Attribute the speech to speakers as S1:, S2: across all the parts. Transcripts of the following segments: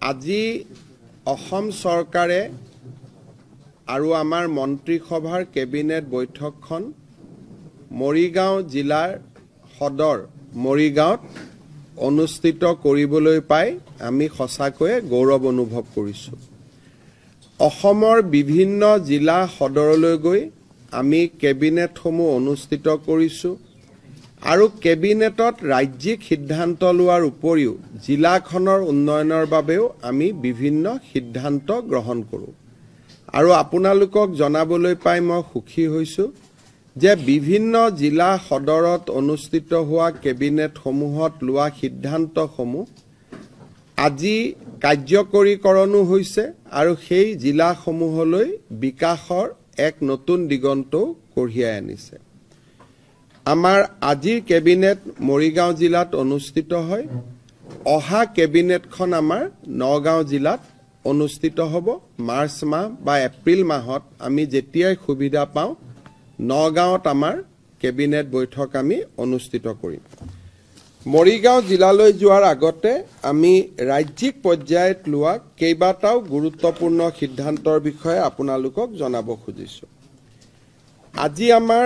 S1: আজি অসম চৰকাৰে আৰু আমাৰ মন্ত্ৰীসভাৰ কেবিনেট বৈঠকখন মৰিগাঁও জিলাৰ সদৰ মৰিগাঁৱত অনুষ্ঠিত কৰিবলৈ পাই আমি সঁচাকৈয়ে গৌৰৱ অনুভৱ কৰিছোঁ। অসমৰ বিভিন্ন জিলা সদৰলৈ গৈ আমি কেবিনেটসমূহ অনুষ্ঠিত কৰিছোঁ আৰু কেবিনেটত ৰাজ্যিক সিদ্ধান্ত লোৱাৰ উপৰিও জিলাখনৰ উন্নয়নৰ বাবেও আমি বিভিন্ন সিদ্ধান্ত গ্ৰহণ কৰোঁ। আৰু আপোনালোকক জনাবলৈ পাই মই সুখী হৈছোঁ যে বিভিন্ন জিলা সদৰত অনুষ্ঠিত হোৱা কেবিনেটসমূহত লোৱা সিদ্ধান্তসমূহ আজি কাৰ্যকৰীকৰণো হৈছে আৰু সেই জিলাসমূহলৈ বিকাশৰ এক নতুন দিগন্তও কঢ়িয়াই আনিছে। আমাৰ আজিৰ কেবিনেট মৰিগাঁও জিলাত অনুষ্ঠিত হয়। অহা কেবিনেটখন আমাৰ নগাঁও জিলাত অনুষ্ঠিত হ'ব। মাৰ্চ মাহ বা এপ্ৰিল মাহত আমি যেতিয়াই সুবিধা পাওঁ নগাঁৱত আমাৰ কেবিনেট বৈঠক আমি অনুষ্ঠিত কৰিম। মৰিগাঁও জিলালৈ যোৱাৰ আগতে আমি ৰাজ্যিক পৰ্যায়ত লোৱা কেইবাটাও গুৰুত্বপূৰ্ণ সিদ্ধান্তৰ বিষয়ে আপোনালোকক জনাব খুজিছোঁ। আজি আমাৰ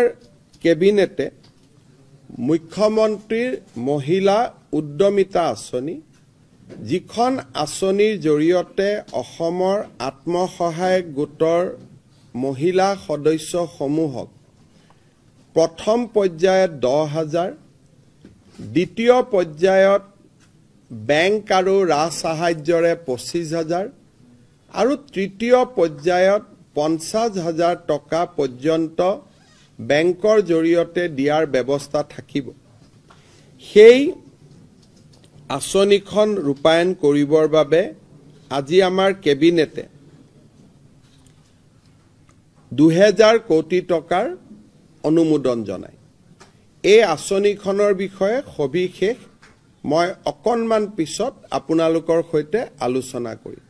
S1: কেবিনেটে মুখ্যমন্ত্ৰীৰ মহিলা উদ্যমিতা আঁচনি, যিখন আঁচনিৰ জৰিয়তে অসমৰ আত্মসহায়ক গোটৰ মহিলা সদস্যসমূহক প্ৰথম পৰ্যায়ত 10,000, দ্বিতীয় পৰ্যায়ত বেংক আৰু ৰাজ সাহায্যৰে 25,000 আৰু তৃতীয় পৰ্যায়ত 50,000 টকা পৰ্যন্ত বেংকৰ জৰিয়তে দিয়াৰ ব্যৱস্থা থাকিব। সেই আঁচনিখন ৰূপায়ণ কৰিবৰ বাবে আজি আমাৰ কেবিনেটে 2,000 কোটি টকাৰ অনুমোদন জনায়। এই আঁচনিখনৰ বিষয়ে সবিশেষ মই অকণমান পিছত আপোনালোকৰ সৈতে আলোচনা কৰিম।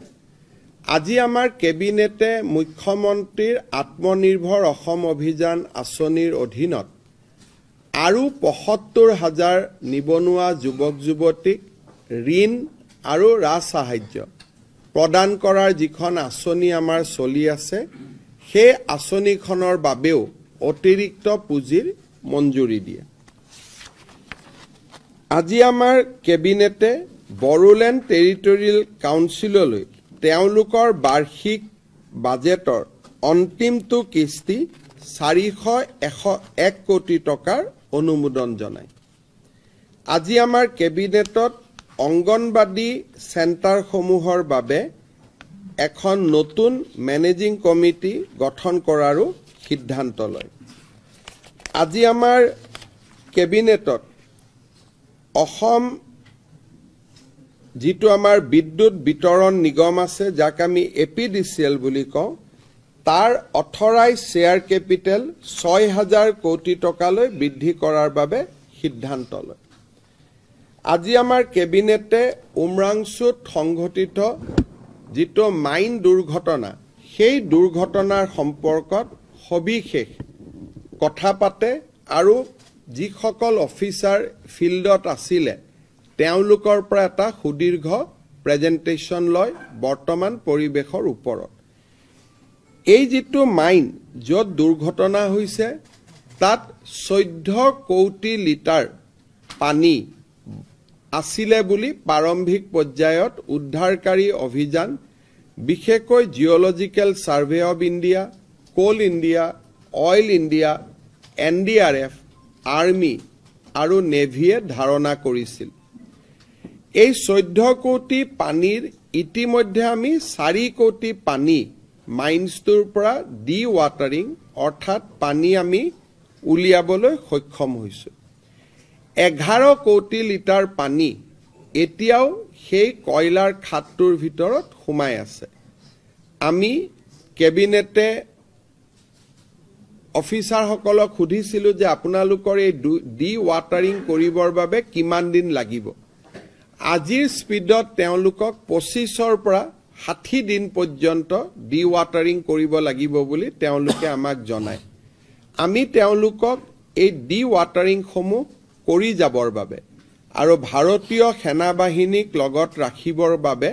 S1: আজি আমাৰ কেবিনেটে মুখ্যমন্ত্ৰীৰ আত্মনিৰ্ভৰ অসম অভিযান আঁচনিৰ অধীনত আৰু ৭৫,000 নিবনুৱা যুৱক যুৱতীক ঋণ আৰু ৰাজ সাহায্য প্ৰদান কৰাৰ যিখন আঁচনি আমাৰ চলি আছে, সেই আঁচনিখনৰ বাবেও অতিৰিক্ত পুঁজিৰ মঞ্জুৰি দিয়ে। আজি আমাৰ কেবিনেটে বড়োলেণ্ড টেৰিটৰিয়েল কাউন্সিললৈ তেওঁলোকৰ বাৰ্ষিক বাজেটৰ অন্তিমটো কিস্তি 401 কোটি টকাৰ অনুমোদন জনায়। আজি আমাৰ কেবিনেটত অংগনবাদী চেণ্টাৰসমূহৰ বাবে এখন নতুন মেনেজিং কমিটি গঠন কৰাৰো সিদ্ধান্ত লয়। আজি আমাৰ কেবিনেটত অসম যিটো আমাৰ বিদ্যুৎ বিতৰণ নিগম আছে, যাক আমি APDCL বুলি কওঁ, তাৰ অথৰাইজ শ্বেয়াৰ কেপিটেল 6,000 কোটি টকালৈ বৃদ্ধি কৰাৰ বাবে সিদ্ধান্ত লয়। আজি আমাৰ কেবিনেটে উমৰাংচুত সংঘটিত যিটো মাইন দুৰ্ঘটনা, সেই দুৰ্ঘটনাৰ সম্পৰ্কত সবিশেষ কথা পাতে আৰু যিসকল অফিচাৰ ফিল্ডত আছিলে তেওঁলোকৰ পৰা এটা সুদীৰ্ঘ প্ৰেজেণ্টেশ্যন লয় বৰ্তমান পৰিৱেশৰ ওপৰত। এই যিটো মাইন য'ত দুৰ্ঘটনা হৈছে, তাত 14 কোটি লিটাৰ পানী আছিলে বুলি প্ৰাৰম্ভিক পৰ্যায়ত উদ্ধাৰকাৰী অভিযান, বিশেষকৈ geological survey of India, coal India, oil India, NDRF, army আৰু নেভিয়ে ধাৰণা কৰিছিল। এই 14 কোটি পানীৰ ইতিমধ্যে আমি 4 কোটি পানী মাইন্সটোৰ পৰা ডি ৱাটাৰিং অৰ্থাৎ পানী আমি উলিয়াবলৈ সক্ষম হৈছোঁ। 11 কোটি লিটাৰ পানী এতিয়াও সেই কয়লাৰ খাটটোৰ ভিতৰত সোমাই আছে। আমি কেবিনেটে অফিচাৰসকলক সুধিছিলোঁ যে আপোনালোকৰ এই ডি ৱাটাৰিং কৰিবৰ বাবে কিমান দিন লাগিব। আজিৰ স্পীডত তেওঁলোকক 25ৰ পৰা 60 দিন পৰ্যন্ত ডি ৱাটাৰিং কৰিব লাগিব বুলি তেওঁলোকে আমাক জনায়। আমি তেওঁলোকক এই ডি ৱাটাৰিংসমূহ কৰি যাবৰ বাবে আৰু ভাৰতীয় সেনা বাহিনীক লগত ৰাখিবৰ বাবে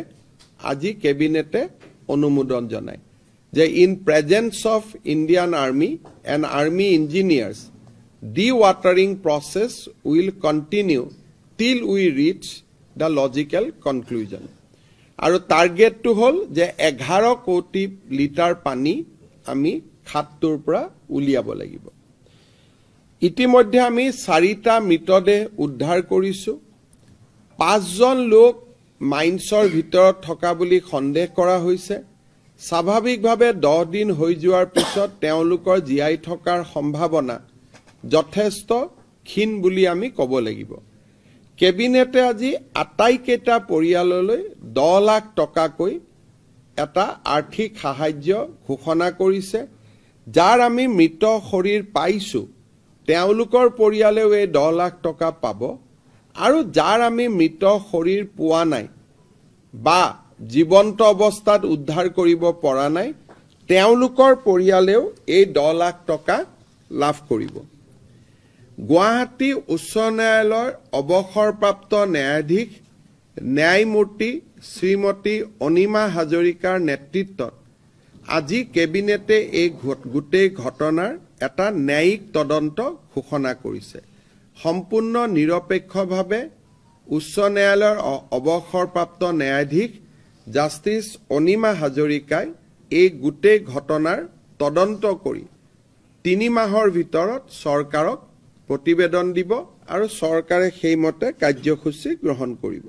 S1: আজি কেবিনেটে অনুমোদন জনায় যে in presence of Indian army and army engineers de-watering process will continue till we reach the logical conclusion. আৰু টাৰ্গেটটো হ'ল যে 11 কোটি লিটাৰ পানী আমি খাতটোৰ পৰা উলিয়াব লাগিব। ইতিমধ্যে আমি 4টা মৃতদেহ উদ্ধাৰ কৰিছো। 5জন লোক মাইন্সৰ ভিতৰত থকা বুলি সন্দেহ কৰা হৈছে। স্বাভাৱিকভাৱে 10 দিন হৈ যোৱাৰ পিছত তেওঁলোকৰ জীয়াই থকাৰ সম্ভাৱনা যথেষ্ট ক্ষীণ বুলি আমি ক'ব লাগিব। কেবিনেটে আজি আটাইকেইটা পৰিয়াললৈ 10 লাখ টকাকৈ এটা আৰ্থিক সাহায্য ঘোষণা কৰিছে, যাৰ আমি মৃত শৰীৰ পাইছো তেওঁলোকৰ পৰিয়ালেও এই 10 লাখ টকা পাব, আৰু যাৰ আমি মৃত শৰীৰ পোৱা নাই বা জীৱন্ত অৱস্থাত উদ্ধাৰ কৰিব পৰা নাই তেওঁলোকৰ পৰিয়ালেও এই 10 লাখ টকা লাভ কৰিব। গুৱাহাটী উচ্চ ন্যায়ালয়ৰ অৱসৰপ্ৰাপ্ত ন্যায়াধীশ ন্যায়মূৰ্তি শ্ৰীমতী অনিমা হাজৰিকাৰ নেতৃত্বত আজি কেবিনেটে এই গোটেই ঘটনাৰ এটা ন্যায়িক তদন্ত ঘোষণা কৰিছে। সম্পূৰ্ণ নিৰপেক্ষভাৱে উচ্চ ন্যায়ালয়ৰ অৱসৰপ্ৰাপ্ত ন্যায়াধীশ জাষ্টিছ অনিমা হাজৰিকাই এই গোটেই ঘটনাৰ তদন্ত কৰি 3 মাহৰ ভিতৰত চৰকাৰক প্ৰতিবেদন দিব আৰু চৰকাৰে সেইমতে কাৰ্যসূচী গ্ৰহণ কৰিব।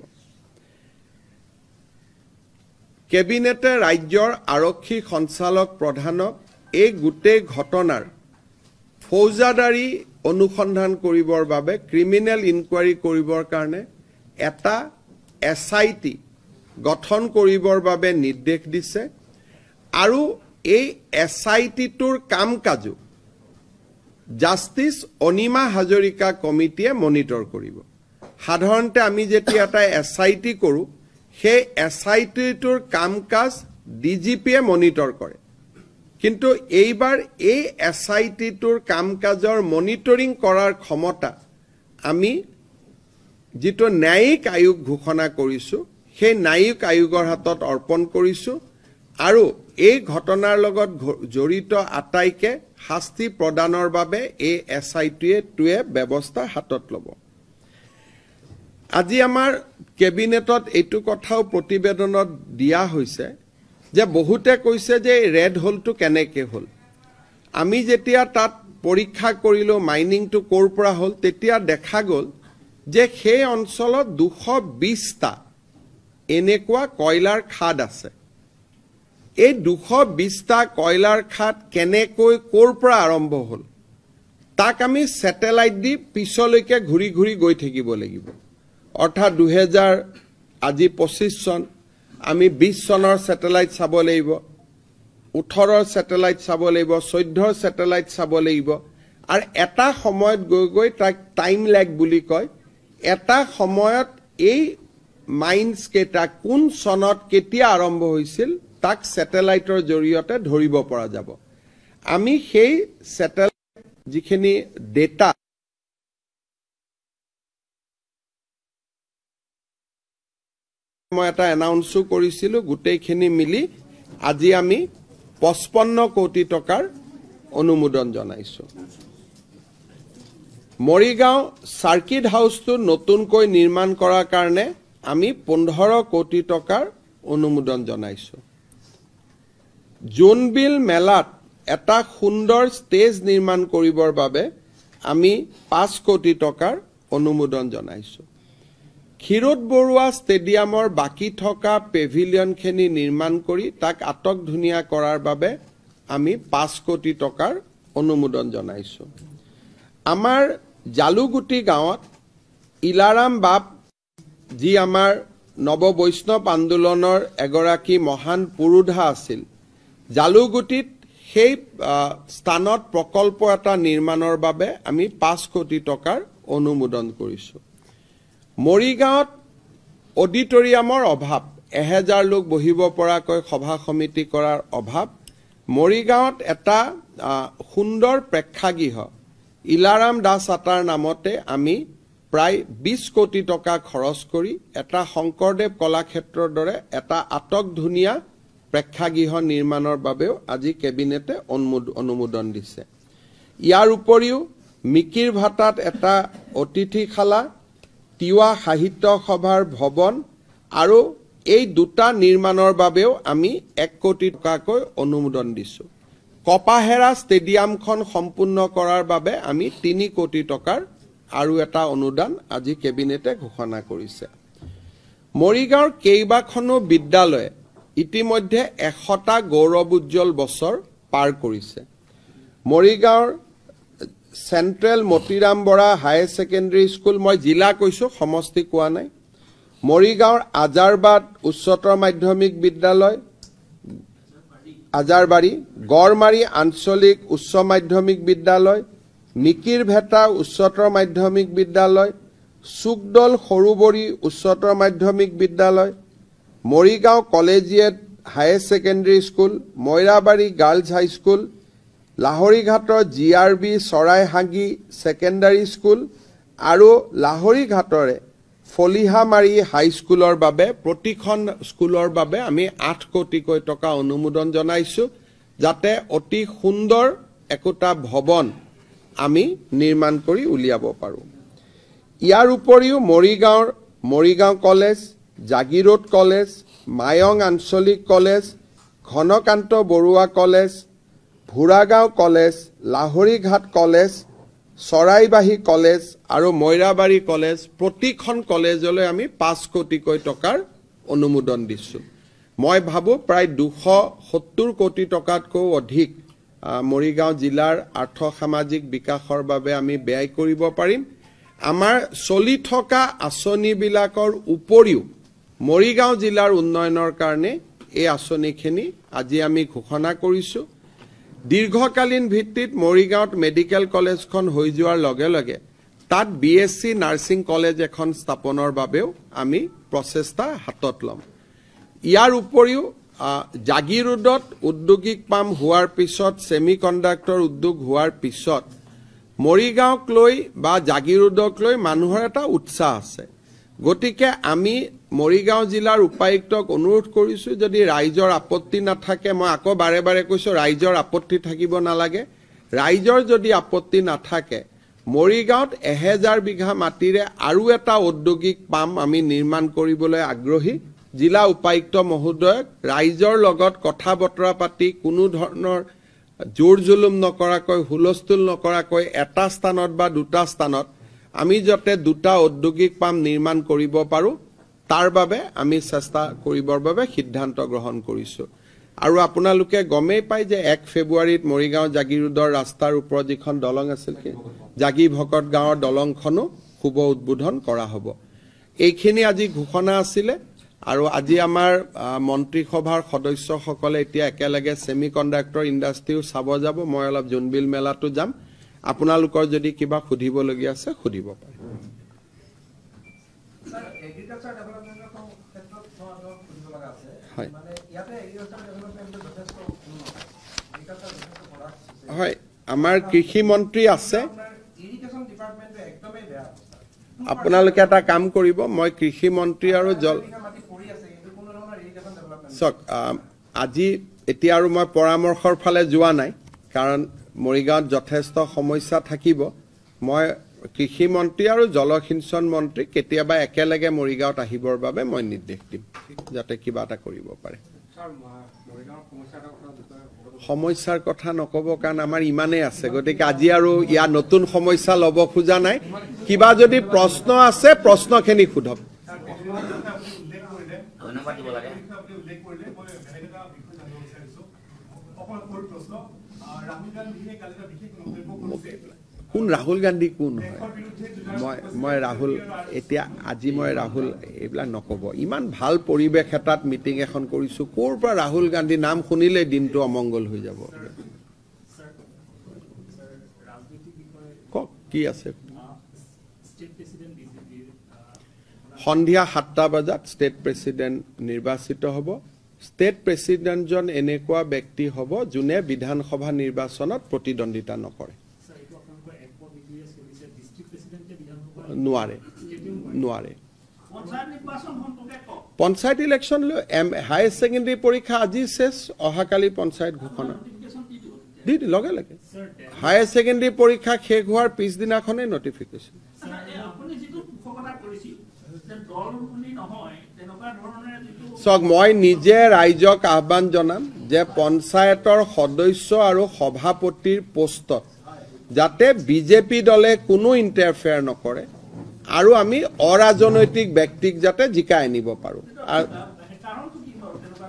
S1: কেবিনেটে ৰাজ্যৰ আৰক্ষী সঞ্চালক প্ৰধানক এই গোটেই ঘটনাৰ ফৌজদাৰী অনুসন্ধান কৰিবৰ বাবে ক্ৰিমিনেল ইনকুৱাৰী কৰিবৰ কাৰণে এটা SIT গঠন কৰিবৰ বাবে নিৰ্দেশ দিছে, আৰু এই SITটোৰ কাম কাজো জাষ্টিছ অনিমা হাজৰিকা কমিটিয়ে মনিটৰ কৰিব। সাধাৰণতে আমি যেতিয়া এটা SIT কৰোঁ সেই SITটোৰ কাম কাজ DGPয়ে মনিটৰ কৰে, কিন্তু এইবাৰ এই SITটোৰ কাম কাজৰ মনিটৰিং কৰাৰ ক্ষমতা আমি যিটো ন্যায়িক আয়োগ ঘোষণা কৰিছো সেই ন্যায়িক আয়োগৰ হাতত অৰ্পণ কৰিছো, আৰু এই ঘটনাৰ লগত জড়িত আটাইকে শাস্তি প্ৰদানৰ বাবে এই SITটোৱে ব্যৱস্থা হাতত ল'ব। আজি আমাৰ কেবিনেটত এইটো কথাও প্ৰতিবেদনত দিয়া হৈছে যে বহুতে কৈছে যে ৰেড হোলটো কেনেকৈ হ'ল। আমি যেতিয়া তাত পৰীক্ষা কৰিলোঁ মাইনিংটো ক'ৰ পৰা হ'ল, তেতিয়া দেখা গ'ল যে সেই অঞ্চলত 220টা এনেকুৱা কয়লাৰ খাদ আছে। এই 220টা কয়লাৰ খাদ কেনেকৈ ক'ৰ পৰা আৰম্ভ হ'ল তাক আমি ছেটেলাইট দি পিছলৈকে ঘূৰি ঘূৰি গৈ থাকিব লাগিব। অৰ্থাৎ 2025 চন আমি 20 চনৰ ছেটেলাইট চাব লাগিব, 18ৰ ছেটেলাইট চাব লাগিব, 14ৰ ছেটেলাইট চাব লাগিব, আৰু এটা সময়ত গৈ গৈ তাক টাইম লেগ বুলি কয়। এটা সময়ত এই মাইন্স কেইটা কোন চনত কেতিয়া আৰম্ভ হৈছিল তাক ছেটেলাইটৰ জৰিয়তে ধৰিব পৰা যাব। আমি সেই ছেটেলাইট যিখিনি ডেটা মই এটা এনাউন্সো কৰিছিলোঁ, গোটেইখিনি মিলি আজি আমি 55 কোটি টকাৰ অনুমোদন জনাইছো। মৰিগাঁও চাৰ্কিট হাউচটো নতুনকৈ নিৰ্মাণ কৰাৰ কাৰণে আমি 15 কোটি টকাৰ অনুমোদন জনাইছো। জোনবিল মেলাত এটা সুন্দৰ ষ্টেজ নিৰ্মাণ কৰিবৰ বাবে আমি 5 কোটি টকাৰ অনুমোদন জনাইছো। ক্ষীৰোদ বৰুৱা ষ্টেডিয়ামৰ বাকী থকা পেভিলিয়নখিনি নিৰ্মাণ কৰি তাক আটকধুনীয়া কৰাৰ বাবে আমি 5 কোটি টকাৰ অনুমোদন জনাইছো। আমাৰ জালুগুটি গাঁৱত ইলাৰাম বাপ যি আমাৰ নৱ বৈষ্ণৱ আন্দোলনৰ এগৰাকী মহান পুৰোধা আছিল, জালুগুটিত সেই স্থানত প্ৰকল্প এটা নিৰ্মাণৰ বাবে আমি 5 কোটি টকাৰ অনুমোদন কৰিছো। মৰিগাঁৱত অডিটৰিয়ামৰ অভাৱ, 1000 লোক বহিব পৰাকৈ সভা সমিতি কৰাৰ অভাৱ। মৰিগাঁৱত এটা সুন্দৰ প্ৰেক্ষাগৃহ ইলাৰাম দাস আটাৰ নামতে আমি প্ৰায় 20 কোটি টকা খৰচ কৰি এটা শংকৰদেৱ কলাক্ষেত্ৰৰ দৰে এটা আটক ধুনীয়া প্ৰেক্ষাগৃহ নিৰ্মাণৰ বাবেও আজি কেবিনেটে অনুমোদন দিছে। ইয়াৰ উপৰিও মিকিৰ ভাটাত এটা অতিথিশালা, তিৱা সাহিত্য সভাৰ ভৱন আৰু এই দুটা নিৰ্মাণৰ বাবেও আমি 1 কোটি টকাকৈ অনুমোদন দিছো। কপাহেৰা ষ্টেডিয়ামখন সম্পূৰ্ণ কৰাৰ বাবে আমি 3 কোটি টকাৰ আৰু এটা অনুদান আজি কেবিনেটে ঘোষণা কৰিছে। মৰিগাঁৱৰ কেইবাখনো বিদ্যালয়ে ইতিমধ্যে 100টা গৌৰৱ উজ্জ্বল বছৰ পাৰ কৰিছে। মৰিগাঁৱৰ central Motiram Bora higher secondary school, মই জিলা কৈছোঁ, সমষ্টি কোৱা নাই। মৰিগাঁৱৰ আজাৰবাদ উচ্চতৰ মাধ্যমিক বিদ্যালয়, আজাৰবাৰী, গড়মাৰী আঞ্চলিক উচ্চ মাধ্যমিক বিদ্যালয়, মিকিৰ ভেটা উচ্চতৰ মাধ্যমিক বিদ্যালয়, চুকদল সৰুবৰী উচ্চতৰ মাধ্যমিক বিদ্যালয়, Morigaon collegiate higher secondary school, Moirabari girls high school, লাহৰীঘাটৰ GRB চৰাইহাগী ছেকেণ্ডাৰী স্কুল আৰু লাহৰীঘাটৰে ফলিহামাৰী হাইস্কুলৰ বাবে প্ৰতিখন স্কুলৰ বাবে আমি 8 কোটিকৈ টকা অনুমোদন জনাইছোঁ, যাতে অতি সুন্দৰ একোটা ভৱন আমি নিৰ্মাণ কৰি উলিয়াব পাৰোঁ। ইয়াৰ উপৰিও মৰিগাঁও কলেজ, জাগিৰোড কলেজ, মায়ং আঞ্চলিক college, Ghanakanta Baruah college, Bhoragaon college, Lahorighat college, Charaibahi college আৰু মইৰাবাৰী কলেজ, প্ৰতিখন কলেজলৈ আমি 5 কোটিকৈ টকাৰ অনুমোদন দিছোঁ। মই ভাবোঁ প্ৰায় 270 কোটি টকাতকৈও অধিক মৰিগাঁও জিলাৰ আৰ্থ সামাজিক বিকাশৰ বাবে আমি ব্যয় কৰিব পাৰিম। আমাৰ চলি থকা আঁচনিবিলাকৰ উপৰিও মৰিগাঁও জিলাৰ উন্নয়নৰ কাৰণে এই আঁচনিখিনি আজি আমি ঘোষণা কৰিছোঁ। দীৰ্ঘকালীন ভিত্তিত মৰিগাঁৱত মেডিকেল কলেজখন হৈ যোৱাৰ লগে লগে তাত BSc নাৰ্ছিং কলেজ এখন স্থাপনৰ বাবেও আমি প্ৰচেষ্টা হাতত ল'ম। ইয়াৰ উপৰিও জাগিৰোডত উদ্যোগিক পাম হোৱাৰ পিছত, ছেমি কণ্ডাক্টৰ উদ্যোগ হোৱাৰ পিছত মৰিগাঁৱক লৈ বা জাগিৰোডক লৈ মানুহৰ এটা উৎসাহ আছে। গতিকে আমি মৰিগাঁও জিলাৰ উপায়ুক্তক অনুৰোধ কৰিছোঁ, যদি ৰাইজৰ আপত্তি নাথাকে, মই আকৌ বাৰে বাৰে কৈছোঁ ৰাইজৰ আপত্তি থাকিব নালাগে, ৰাইজৰ যদি আপত্তি নাথাকে মৰিগাঁৱত 1000 বিঘা মাটিৰে আৰু এটা ঔদ্যোগিক পাম আমি নিৰ্মাণ কৰিবলৈ আগ্ৰহী। জিলা উপায়ুক্ত মহোদয়ক ৰাইজৰ লগত কথা বতৰা পাতি কোনো ধৰণৰ জোৰ জুলুম নকৰাকৈ, হুলস্থুল নকৰাকৈ এটা স্থানত বা দুটা স্থানত আমি যাতে 2টা ঔদ্যোগিক পাম নিৰ্মাণ কৰিব পাৰোঁ তাৰ বাবে আমি চেষ্টা কৰিবৰ বাবে সিদ্ধান্ত গ্ৰহণ কৰিছোঁ। আৰু আপোনালোকে গমেই পায় যে 1 ফেব্ৰুৱাৰীত মৰিগাঁও জাগিৰোডৰ ৰাস্তাৰ ওপৰত যিখন দলং আছিল, জাগি ভকত গাঁৱৰ দলংখনো শুভ উদ্বোধন কৰা হ'ব। এইখিনি আজি ঘোষণা আছিলে। আৰু আজি আমাৰ মন্ত্ৰীসভাৰ সদস্যসকলে এতিয়া একেলগে ছেমি কণ্ডাক্টৰ ইণ্ডাষ্ট্ৰীও চাব যাব। মই অলপ জোনবিল মেলাটো যাম। আপোনালোকৰ যদি কিবা সুধিবলগীয়া আছে সুধিব পাৰে। হয়, আমাৰ কৃষি মন্ত্ৰী আছে। আপোনালোকে এটা কাম কৰিব, মই কৃষি মন্ত্ৰী আৰু চাওক, আজি এতিয়া আৰু মই পৰামৰ্শৰ ফালে যোৱা নাই, কাৰণ মৰিগাঁৱত যথেষ্ট সমস্যা থাকিব। মই কৃষি মন্ত্ৰী আৰু জলসিঞ্চন মন্ত্ৰী কেতিয়াবা একেলগে মৰিগাঁৱত আহিবৰ বাবে মই নিৰ্দেশ দিম, যাতে কিবা এটা কৰিব পাৰে। সমস্যাৰ কথা নক'ব, কাৰণ আমাৰ ইমানেই আছে। গতিকে আজি আৰু ইয়াৰ নতুন সমস্যা ল'ব খোজা নাই। কিবা যদি প্ৰশ্ন আছে প্ৰশ্নখিনি সোধক। কোন ৰাহুল গান্ধী কোন হয়? মই ৰাহুল, এতিয়া আজি মই ৰাহুল এইবিলাক নক'ব। ইমান ভাল পৰিৱেশ এটাত মিটিং এখন কৰিছোঁ, ক'ৰ পৰা ৰাহুল গান্ধী নাম শুনিলে দিনটো অমংগল হৈ যাব। কওক কি আছে। সন্ধিয়া 7টা বজাত ষ্টেট প্ৰেচিডেণ্ট নিৰ্বাচিত হ'ব। ষ্টেট প্ৰেচিডেণ্টজন এনেকুৱা ব্যক্তি হ'ব যোনে বিধানসভা নিৰ্বাচনত প্ৰতিদ্বন্দ্বিতা নকৰে। নোৱাৰে পঞ্চায়ত ইলেকশ্যন হায়াৰ ছেকেণ্ডেৰী পৰীক্ষা আজি শেষ অহাকালি পঞ্চায়ত ঘোষণা দি লগে লগে হায়াৰ ছেকেণ্ডেৰী পৰীক্ষা শেষ হোৱাৰ পিছদিনাখনে নটিফিকেশ্যন চাওক মই নিজে ৰাইজক আহ্বান জনাম যে পঞ্চায়তৰ সদস্য আৰু সভাপতিৰ পোষ্টত যাতে বিজেপি দলে কোনো ইণ্টাৰফেয়াৰ নকৰে আৰু আমি অৰাজনৈতিক ব্যক্তিক যাতে জিকাই আনিব পাৰো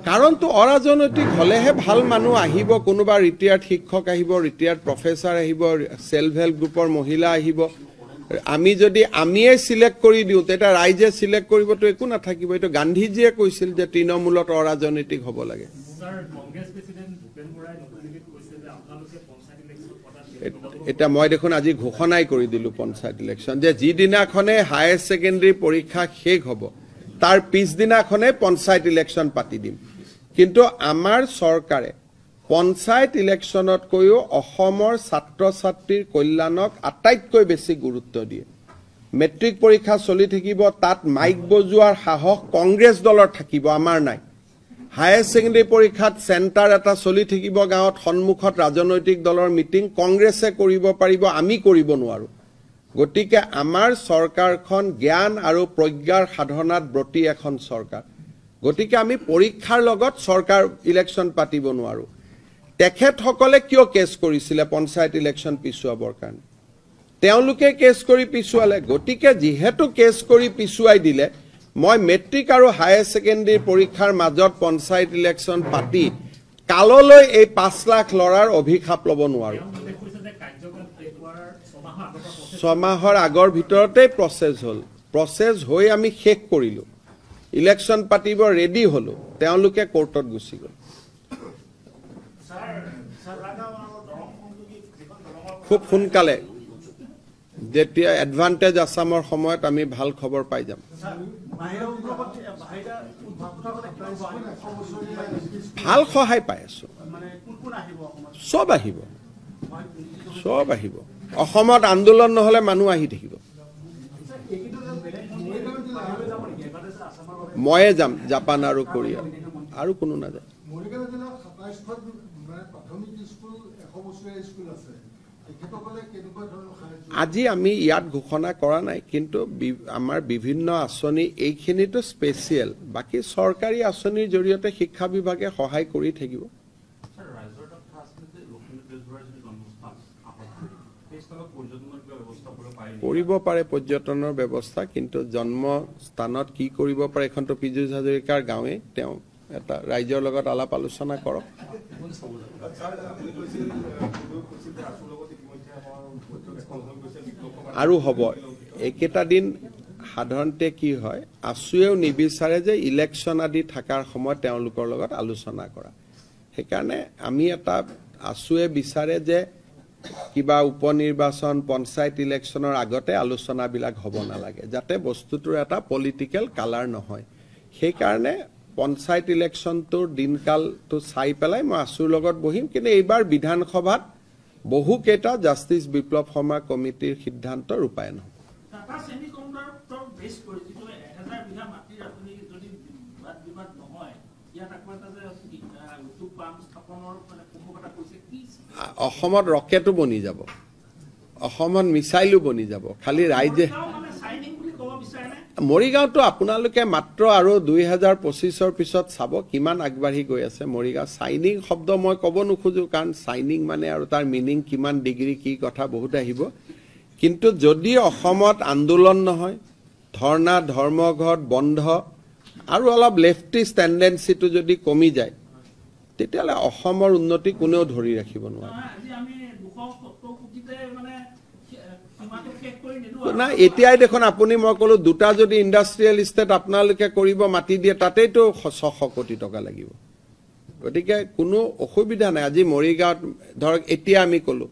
S1: কাৰণটো অৰাজনৈতিক হলেহে ভাল মানুহ আহিব কোনোবা ৰিটায়াৰ্ড শিক্ষক আহিব ৰিটায়াৰ্ড প্ৰফেচাৰ আহিব সেলফ হেল্প গ্ৰুপৰ মহিলা আহিব আমি যদি আমিয়ে সিলেক্ট কৰি দিও তেতিয়া ৰাইজে সিলেক্ট কৰিবতো একো নাথাকিব এটো গান্ধীজীয়ে কৈছিল যে তৃণমূলত অৰাজনৈতিক হ'ব লাগে এটা মই দেখোন আজি ঘোষণাই কৰি দিলো পঞ্চায়ত ইলেকশ্যন যে যিদিনাখনে হায়াৰ ছেকেণ্ডেৰী পৰীক্ষা শেষ হ'ব তাৰ পিছদিনাখনে পঞ্চায়ত ইলেকশ্যন পাতি দিম কিন্তু আমাৰ চৰকাৰে পঞ্চায়ত ইলেকশ্যনতকৈও অসমৰ ছাত্ৰ ছাত্ৰীৰ কল্যাণক আটাইতকৈ বেছি গুৰুত্ব দিয়ে মেট্ৰিক পৰীক্ষা চলি থাকিব তাত মাইক বজোৱাৰ সাহস কংগ্ৰেছ দলৰ থাকিব আমাৰ নাই হায়াৰ ছেকেণ্ডেৰী পৰীক্ষাত চেণ্টাৰ এটা চলি থাকিব গাঁৱত সন্মুখত ৰাজনৈতিক দলৰ মিটিং কংগ্ৰেছে কৰিব পাৰিব আমি কৰিব নোৱাৰো গতিকে আমাৰ চৰকাৰখন জ্ঞান আৰু প্ৰজ্ঞাৰ সাধনাত ব্ৰতী এখন চৰকাৰ গতিকে আমি পৰীক্ষাৰ লগত চৰকাৰ ইলেকশ্যন পাতিব নোৱাৰো তেখেতসকলে কিয় কেছ কৰিছিলে পঞ্চায়ত ইলেকশ্যন পিছুৱাবৰ কাৰণে তেওঁলোকে কেছ কৰি পিছুৱালে গতিকে যিহেতু কেছ কৰি পিছুৱাই দিলে মই মেট্ৰিক আৰু হায়াৰ ছেকেণ্ডেৰী পৰীক্ষাৰ মাজত পঞ্চায়ত ইলেকশ্যন পাতি কাললৈ এই 5 লাখ লৰাৰ অভিশাপ ল'ব নোৱাৰো 6 মাহৰ আগৰ ভিতৰতে প্ৰসেছ হৈ আমি শেষ কৰিলো ইলেকশ্যন পাতিব ৰেডি হলো তেওঁলোকে কোৰ্টত গুচি গ'ল খুব সোনকালে যেতিয়া এডভান্টেজ আসামৰ সময়ত আমি ভাল খবৰ পাই যাম ভাল সহায় পাই আছো সব আহিব অসমত আন্দোলন নহলে মানুহ আহি থাকিব ময়ে যাম জাপান আৰু কোৰিয়া আৰু কোনো নাযায় আজি আমি ইয়াত ঘোষণা কৰা নাই কিন্তু আমাৰ বিভিন্ন আঁচনি এইখিনিতো স্পেচিয়েল বাকি চৰকাৰী আঁচনিৰ জৰিয়তে শিক্ষা বিভাগে সহায় কৰি থাকিব কৰিব পাৰে পৰ্যটনৰ ব্যৱস্থা কিন্তু জন্মস্থানত কি কৰিব পাৰে এখনটো পীযুষ হাজৰিকাৰ গাঁৱে তেওঁ এটা ৰাইজৰ লগত আলাপ আলোচনা কৰক আৰু হ'ব একেটা দিন সাধাৰণতে কি হয় আছুৱেও নিবিচাৰে যে ইলেকশ্যন আদি থাকাৰ সময়ত তেওঁলোকৰ লগত আলোচনা কৰা সেইকাৰণে আমি এটা আছুৱে বিচাৰে যে কিবা উপনিৰ্বাচন পঞ্চায়ত ইলেকশ্যনৰ আগতে আলোচনাবিলাক হ'ব নালাগে যাতে বস্তুটোৰ এটা পলিটিক্যাল কালাৰ নহয় সেইকাৰণে পঞ্চায়ত ইলেকশ্যনটোৰ দিনকালটো চাই পেলাই মই আছুৰ লগত বহিম কিন্তু এইবাৰ বিধানসভাত বহু কেইটা জাষ্টিস বিপ্লৱ শৰ্মা কমিটিৰ সিদ্ধান্ত ৰূপায়ণ হ'ব অসমত ৰকেটো বনি যাব অসমত মিছাইলো বনি যাব খালি ৰাইজে মৰিগাঁওটো আপোনালোকে মাত্ৰ আৰু 2025ৰ পিছত চাব কিমান আগবাঢ়ি গৈ আছে মৰিগাঁও সাইনিং শব্দ মই ক'ব নোখোজো কাৰণ সাইনিং মানে আৰু তাৰ মিনিং কিমান ডিগ্ৰী কি কথা বহুত আহিব কিন্তু যদি অসমত আন্দোলন নহয় ধৰ্ণা ধৰ্মঘট বন্ধ আৰু অলপ লেফটিষ্ট টেন্ডেন্সিটো যদি কমি যায় তেতিয়ালে অসমৰ উন্নতি কোনেও ধৰি ৰাখিব নোৱাৰে না এতিয়াই দেখোন আপুনি মই কলো দুটা যদি ইন্ডাষ্ট্ৰিয়েল ইষ্টেট আপোনালোকে কৰিব মাটি দিয়ে তাতেইতো 600 কোটি টকা লাগিব গতিকে কোনো অসুবিধা নাই আজি মৰিগাঁৱত ধৰক এতিয়া আমি কলো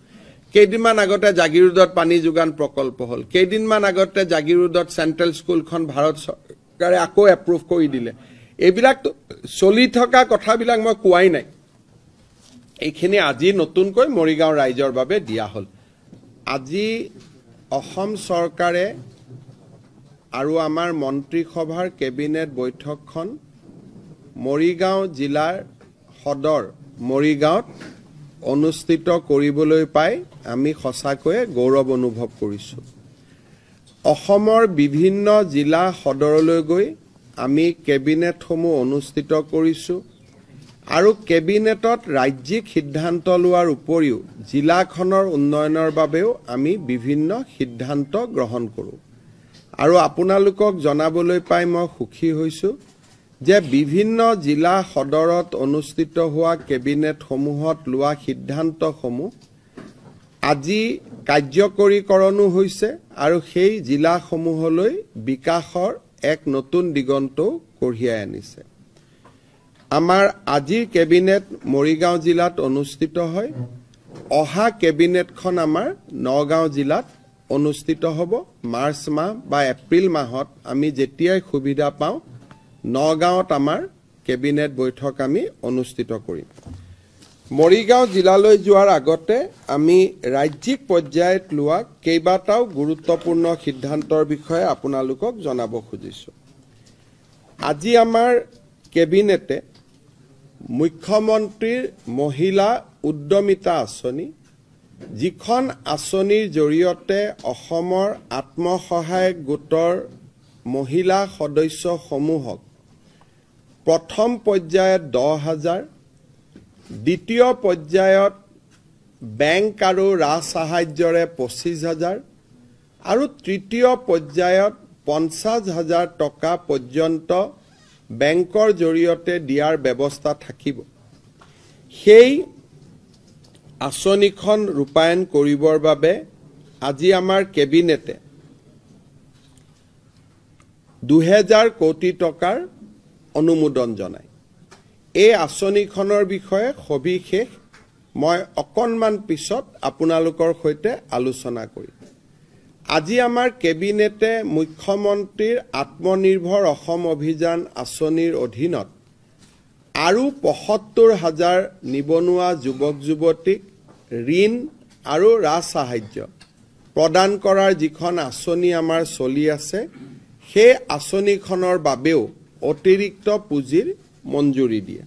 S1: কেইদিনমান আগতে জাগিৰোডত পানী যোগান প্ৰকল্প হল কেইদিনমান আগতে জাগিৰোডত সেন্ট্ৰেল স্কুলখন ভাৰত চৰকাৰে আকৌ এপ্ৰুভ কৰি দিলে এইবিলাক চলি থকা কথাবিলাক মই কোৱাই নাই এইখিনি আজি নতুনকৈ মৰিগাঁও ৰাইজৰ বাবে দিয়া হল আজি অসম চৰকাৰে আৰু আমাৰ মন্ত্ৰীসভাৰ কেবিনেট বৈঠকখন মৰিগাঁও জিলাৰ সদৰ মৰিগাঁৱত অনুষ্ঠিত কৰিবলৈ পাই আমি সঁচাকৈয়ে গৌৰৱ অনুভৱ কৰিছোঁ। অসমৰ বিভিন্ন জিলা সদৰলৈ গৈ আমি কেবিনেটসমূহ অনুষ্ঠিত কৰিছোঁ আৰু কেবিনেটত ৰাজ্যিক সিদ্ধান্ত লোৱাৰ উপৰিও জিলাখনৰ উন্নয়নৰ বাবেও আমি বিভিন্ন সিদ্ধান্ত গ্ৰহণ কৰোঁ। আৰু আপোনালোকক জনাবলৈ পাই মই সুখী হৈছোঁ যে বিভিন্ন জিলা সদৰত অনুষ্ঠিত হোৱা কেবিনেটসমূহত লোৱা সিদ্ধান্তসমূহ আজি কাৰ্যকৰীকৰণো হৈছে আৰু সেই জিলাসমূহলৈ বিকাশৰ এক নতুন দিগন্তও কঢ়িয়াই আনিছে। আমাৰ আজিৰ কেবিনেট মৰিগাঁও জিলাত অনুষ্ঠিত হয়। অহা কেবিনেটখন আমাৰ নগাঁও জিলাত অনুষ্ঠিত হ'ব। মাৰ্চ মাহ বা এপ্ৰিল মাহত আমি যেতিয়াই সুবিধা পাওঁ নগাঁৱত আমাৰ কেবিনেট বৈঠক আমি অনুষ্ঠিত কৰিম। মৰিগাঁও জিলালৈ যোৱাৰ আগতে আমি ৰাজ্যিক পৰ্যায়ত লোৱা কেইবাটাও গুৰুত্বপূৰ্ণ সিদ্ধান্তৰ বিষয়ে আপোনালোকক জনাব খুজিছোঁ। আজি আমাৰ কেবিনেটে মুখ্যমন্ত্ৰীৰ মহিলা উদ্যমিতা আঁচনি, যিখন আঁচনিৰ জৰিয়তে অসমৰ আত্মসহায়ক গোটৰ মহিলা সদস্যসমূহক প্ৰথম পৰ্যায়ত 10,000, দ্বিতীয় পৰ্যায়ত বেংক আৰু ৰাজ সাহায্যৰে 25,000 আৰু তৃতীয় পৰ্যায়ত 50,000 টকা পৰ্যন্ত বেংকৰ জৰিয়তে দিয়াৰ ব্যৱস্থা থাকিব। সেই আঁচনিখন ৰূপায়ণ কৰিবৰ বাবে আজি আমাৰ কেবিনেটে 2,000 কোটি টকাৰ অনুমোদন জনায়। এই আঁচনিখনৰ বিষয়ে সবিশেষ মই অকণমান পিছত আপোনালোকৰ সৈতে আলোচনা কৰিম। আজি আমাৰ কেবিনেটে মুখ্যমন্ত্ৰীৰ আত্মনিৰ্ভৰ অসম অভিযান আঁচনিৰ অধীনত আৰু ৭৫,000 নিবনুৱা যুৱক যুৱতীক ঋণ আৰু ৰাজ সাহায্য প্ৰদান কৰাৰ যিখন আঁচনি আমাৰ চলি আছে, সেই আঁচনিখনৰ বাবেও অতিৰিক্ত পুঁজিৰ মঞ্জুৰি দিয়ে।